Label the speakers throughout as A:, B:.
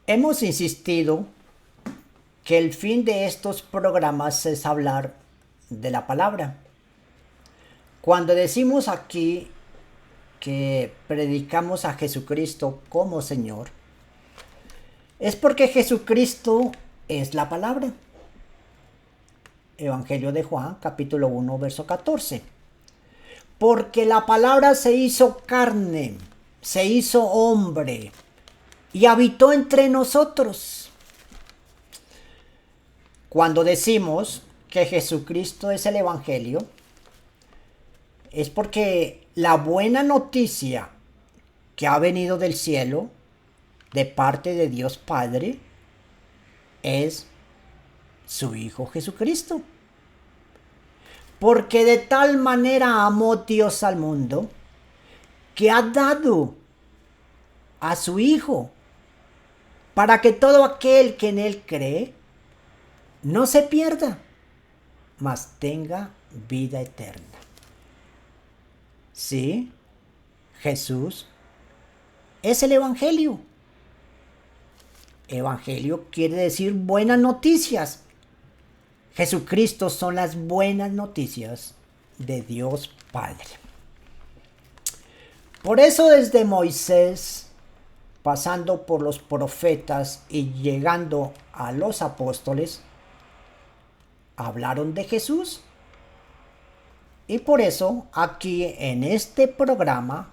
A: Hemos insistido que el fin de estos programas es hablar de la palabra. Cuando decimos aquí que predicamos a Jesucristo como Señor, es porque Jesucristo es la palabra. Evangelio de Juan, capítulo 1, verso 14. Porque la palabra se hizo carne, se hizo hombre y habitó entre nosotros. Cuando decimos que Jesucristo es el Evangelio, es porque la buena noticia que ha venido del cielo, de parte de Dios Padre, es su Hijo Jesucristo. Porque de tal manera amó Dios al mundo, que ha dado a su Hijo, para que todo aquel que en Él cree, no se pierda, mas tenga vida eterna. Sí, Jesús es el Evangelio. Evangelio quiere decir buenas noticias. Jesucristo son las buenas noticias de Dios Padre. Por eso desde Moisés, pasando por los profetas y llegando a los apóstoles, hablaron de Jesús. Y por eso aquí en este programa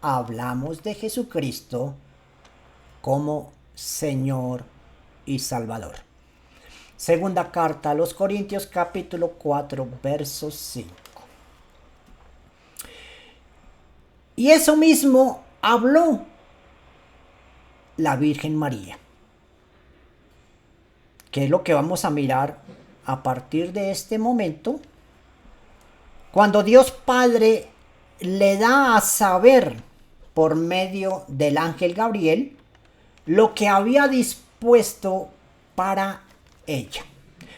A: hablamos de Jesucristo como Señor y Salvador. Segunda carta a los Corintios, capítulo 4, verso 5. Y eso mismo habló la Virgen María, que es lo que vamos a mirar a partir de este momento, cuando Dios Padre le da a saber por medio del ángel Gabriel lo que había dispuesto para ella.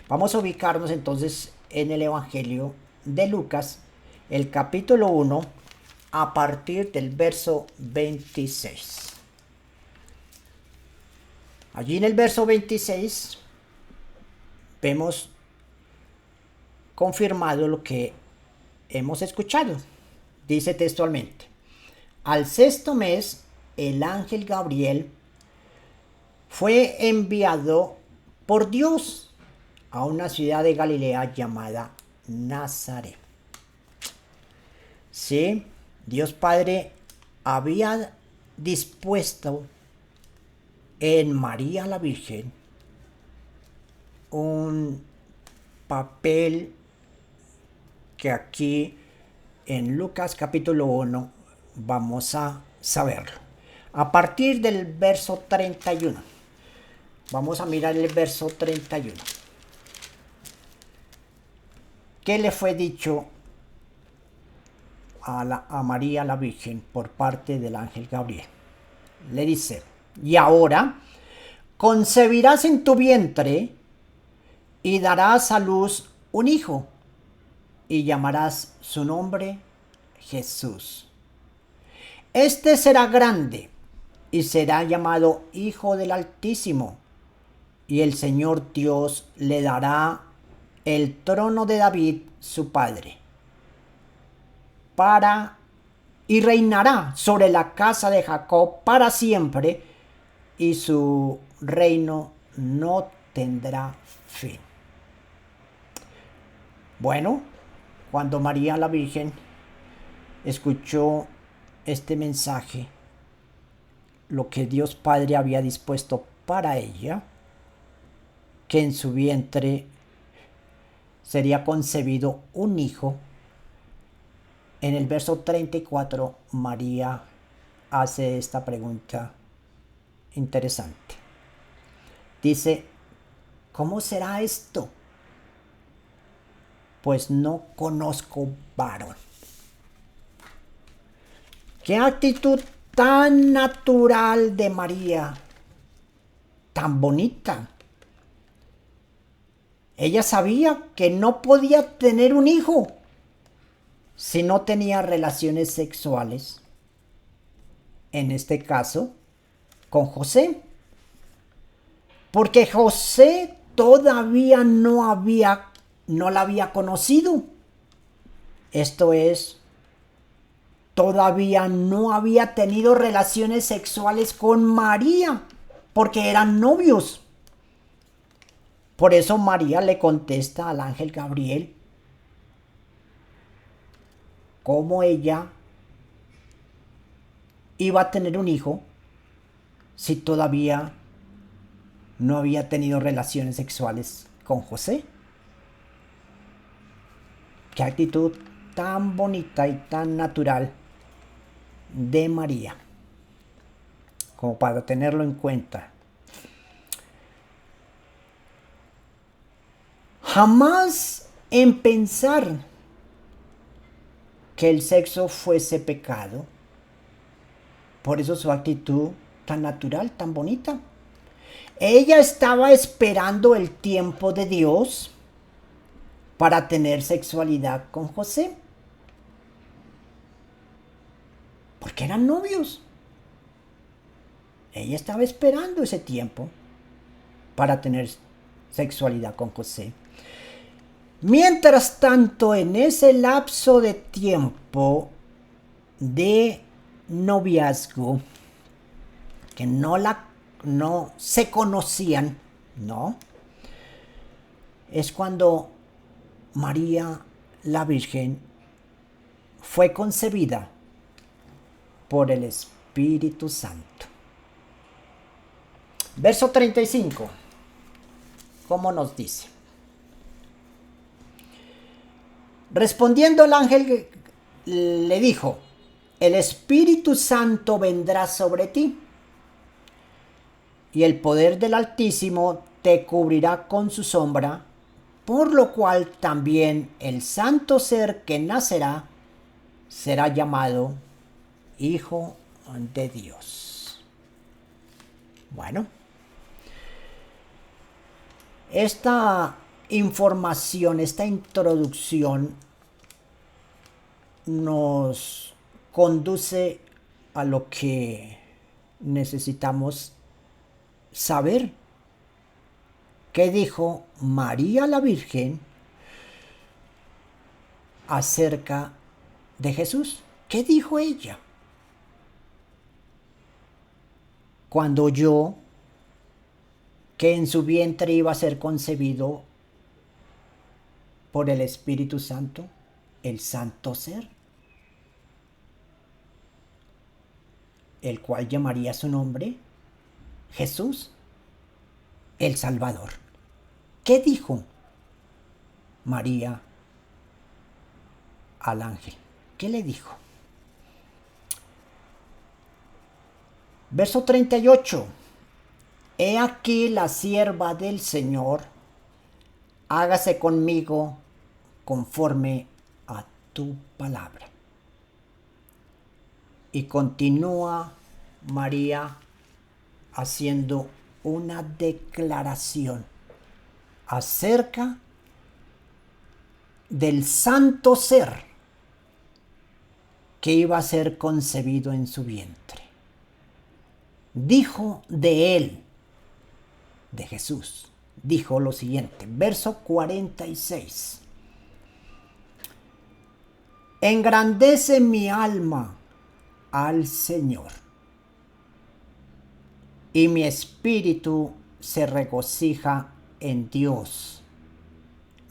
A: Vamos a ubicarnos entonces en el Evangelio de Lucas, el capítulo 1, a partir del verso 26. Allí en el verso 26 vemos confirmado lo que hemos escuchado. Dice textualmente: al sexto mes, el ángel Gabriel fue enviado por Dios a una ciudad de Galilea llamada Nazaret. Sí, Dios Padre había dispuesto en María la Virgen un papel que aquí en Lucas capítulo 1 vamos a saberlo. A partir del verso 31. Vamos a mirar el verso 31. ¿Qué le fue dicho a María la Virgen por parte del ángel Gabriel? Le dice: y ahora concebirás en tu vientre y darás a luz un hijo, y llamarás su nombre Jesús. Este será grande y será llamado Hijo del Altísimo, y el Señor Dios le dará el trono de David, su padre, y reinará sobre la casa de Jacob para siempre, y su reino no tendrá fin. Bueno, cuando María la Virgen escuchó este mensaje, lo que Dios Padre había dispuesto para ella, que en su vientre sería concebido un hijo, en el verso 34 María hace esta pregunta interesante. Dice: ¿cómo será esto? Pues no conozco varón. Qué actitud tan natural de María, tan bonita. Ella sabía que no podía tener un hijo si no tenía relaciones sexuales, en este caso, con José. porque José todavía no la había conocido. Esto es, todavía no había tenido relaciones sexuales con María, porque eran novios. Por eso María le contesta al ángel Gabriel cómo ella iba a tener un hijo si todavía no había tenido relaciones sexuales con José. Qué actitud tan bonita y tan natural de María, como para tenerlo en cuenta. Jamás en pensar que el sexo fuese pecado. Por eso su actitud tan natural, tan bonita. Ella estaba esperando el tiempo de Dios para tener sexualidad con José. Porque eran novios. Ella estaba esperando ese tiempo para tener sexualidad con José. Mientras tanto, en ese lapso de tiempo de noviazgo, que no se conocían, ¿no? Es cuando María la Virgen fue concebida por el Espíritu Santo. Verso 35, ¿cómo nos dice? Respondiendo el ángel le dijo: el Espíritu Santo vendrá sobre ti, y el poder del Altísimo te cubrirá con su sombra, por lo cual también el santo ser que nacerá será llamado Hijo de Dios. Bueno, esta información, esta introducción nos conduce a lo que necesitamos saber. ¿Qué dijo María la Virgen acerca de Jesús? ¿Qué dijo ella cuando oyó que en su vientre iba a ser concebido por el Espíritu Santo, el santo ser, el cual llamaría su nombre Jesús, el Salvador? ¿Qué dijo María al ángel? ¿Qué le dijo? Verso 38. He aquí la sierva del Señor, hágase conmigo conforme a tu palabra. Y continúa María haciendo una declaración acerca del santo ser que iba a ser concebido en su vientre. Dijo de él, de Jesús, dijo lo siguiente, verso 46. Engrandece mi alma al Señor, y mi espíritu se regocija en Dios,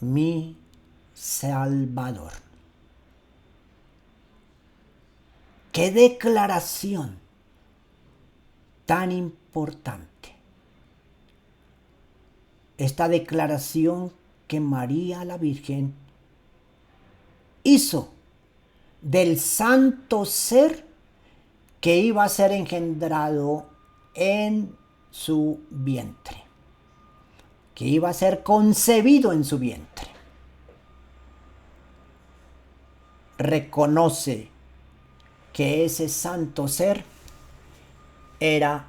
A: mi Salvador. ¡Qué declaración tan importante! Esta declaración que María la Virgen hizo del santo ser que iba a ser engendrado en su vientre, que iba a ser concebido en su vientre. Reconoce que ese santo ser era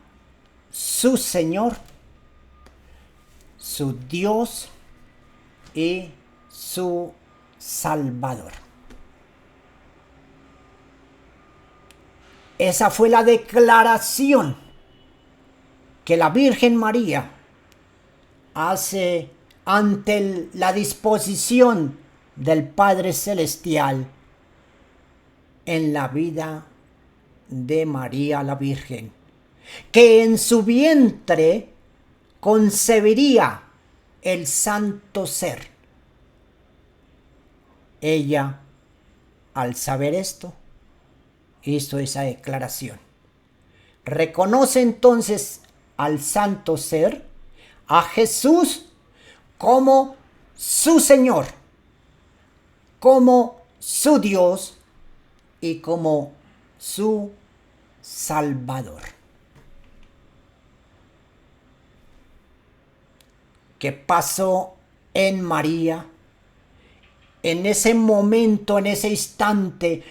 A: su Señor, su Dios y su Salvador. Esa fue la declaración que la Virgen María hace ante la disposición del Padre Celestial en la vida de María la Virgen, que en su vientre concebiría el santo ser. Ella, al saber esto, hizo esa declaración. Reconoce entonces al santo ser, a Jesús, como su Señor, como su Dios y como su Salvador. ¿Qué pasó en María en ese momento, en ese instante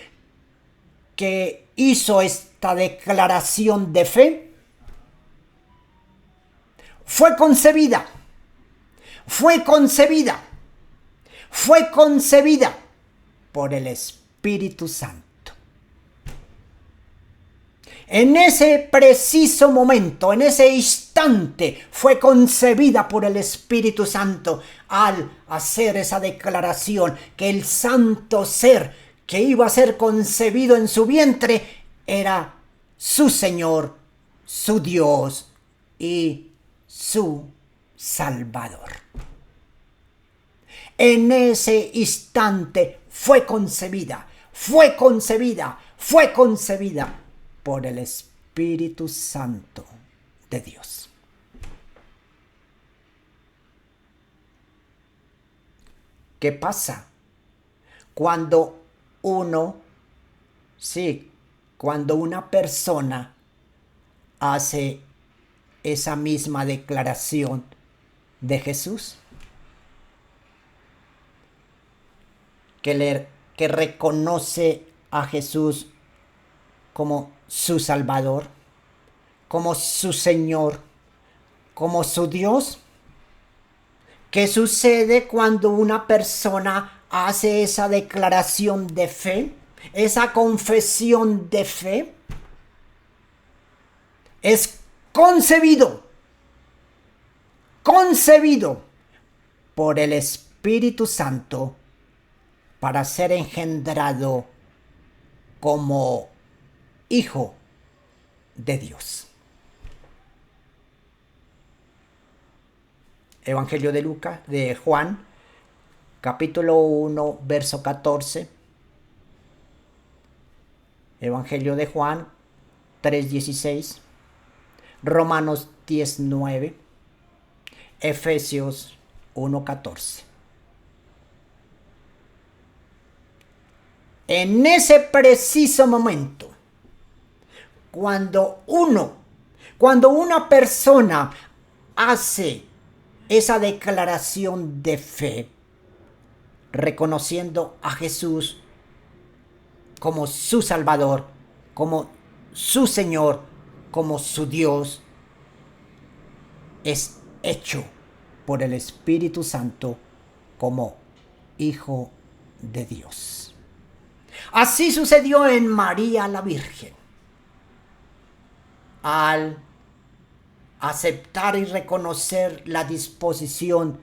A: que hizo esta declaración de fe? Fue concebida por el Espíritu Santo. En ese preciso momento, en ese instante, fue concebida por el Espíritu Santo al hacer esa declaración que el santo ser que iba a ser concebido en su vientre era su Señor, su Dios y su Salvador. En ese instante fue concebida por el Espíritu Santo de Dios. ¿Qué pasa cuando cuando una persona hace esa misma declaración de Jesús? Que reconoce a Jesús como su Salvador, como su Señor, como su Dios. ¿Qué sucede cuando una persona hace esa declaración de fe, esa confesión de fe? Es concebido por el Espíritu Santo para ser engendrado como hijo de Dios. Evangelio de Juan, capítulo 1, verso 14. Evangelio de Juan 3:16. Romanos 10:9. Efesios 1:14. En ese preciso momento, cuando una persona hace esa declaración de fe, reconociendo a Jesús como su Salvador, como su Señor, como su Dios, es hecho por el Espíritu Santo como hijo de Dios. Así sucedió en María la Virgen. Al aceptar y reconocer la disposición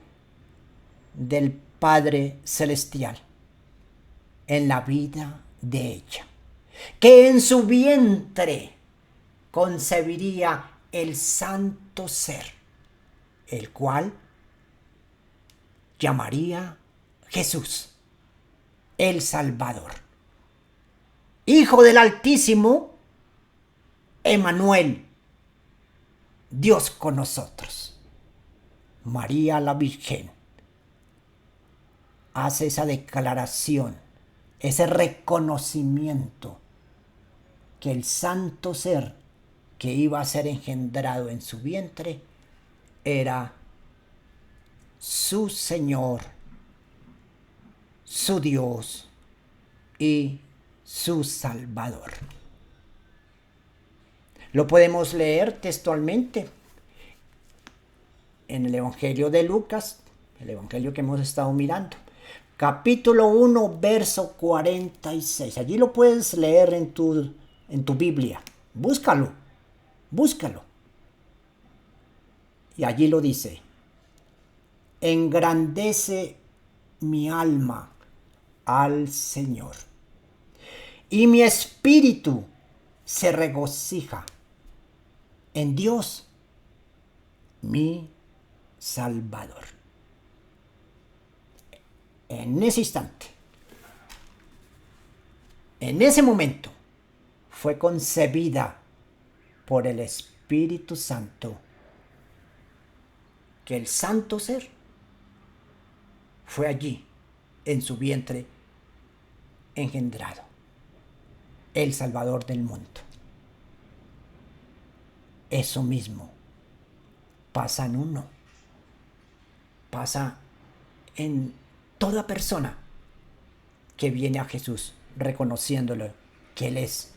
A: del Padre Celestial en la vida de ella, que en su vientre concebiría el santo ser, el cual llamaría Jesús, el Salvador, Hijo del Altísimo, Emmanuel, Dios con nosotros. María la Virgen hace esa declaración, ese reconocimiento que el santo ser que iba a ser engendrado en su vientre era su Señor, su Dios y su Salvador. Lo podemos leer textualmente en el Evangelio de Lucas, el Evangelio que hemos estado mirando. Capítulo 1, verso 46. Allí lo puedes leer en tu Biblia. Búscalo. Y allí lo dice. engrandece mi alma al Señor, y mi espíritu se regocija en Dios, mi Salvador. En ese instante, en ese momento, fue concebida por el Espíritu Santo, que el santo ser fue allí, en su vientre, engendrado, el Salvador del mundo. Eso mismo pasa en uno, pasa en toda persona que viene a Jesús reconociéndolo, que Él es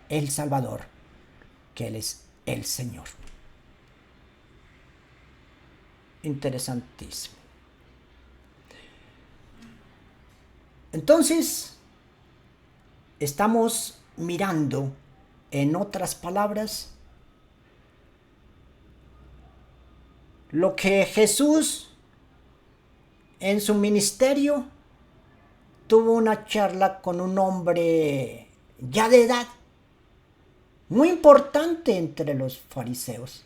A: el Salvador, que Él es el Señor. Interesantísimo. Entonces, estamos mirando, en otras palabras, lo que Jesús en su ministerio tuvo una charla con un hombre ya de edad, muy importante entre los fariseos,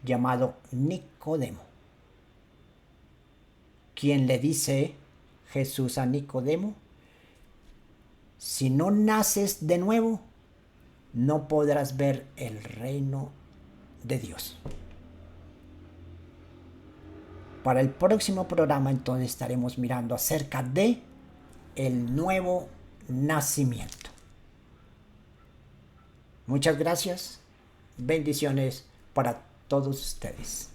A: llamado Nicodemo, quien le dice Jesús a Nicodemo: si no naces de nuevo, no podrás ver el reino de Dios. Para el próximo programa entonces estaremos mirando acerca de el nuevo nacimiento. Muchas gracias. Bendiciones para todos ustedes.